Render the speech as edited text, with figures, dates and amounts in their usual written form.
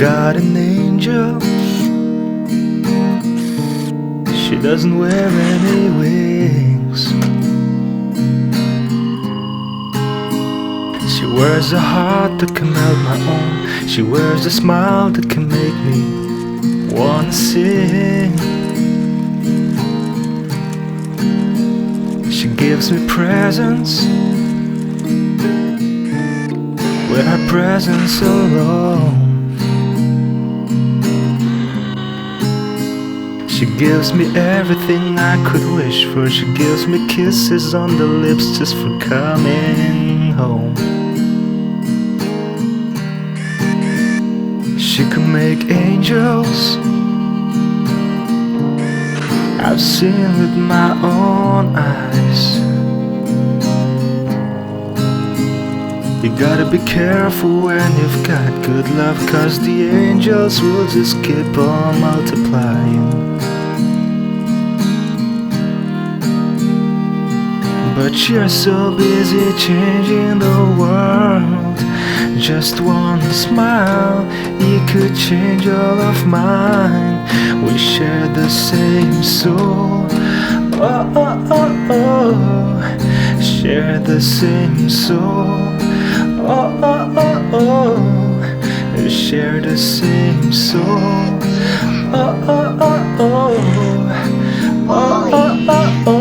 got an angel. She doesn't wear any wings. She wears a heart that can melt my own. She wears a smile that can make me wanna sing. She gives me presents with her presence alone. She gives me everything I could wish for. She gives me kisses on the lips just for coming home. She can make angels I've seen with my own eyes. You gotta be careful when you've got good love, 'cause the angels will just keep on multiplying. But you're so busy changing the world. Just one smile, you could change all of mine. We share the same soul. Oh, oh, oh, oh. Share the same soul. Oh, oh, oh, oh. Share the same soul. Oh, oh, oh, oh. Oh, oh, oh, oh.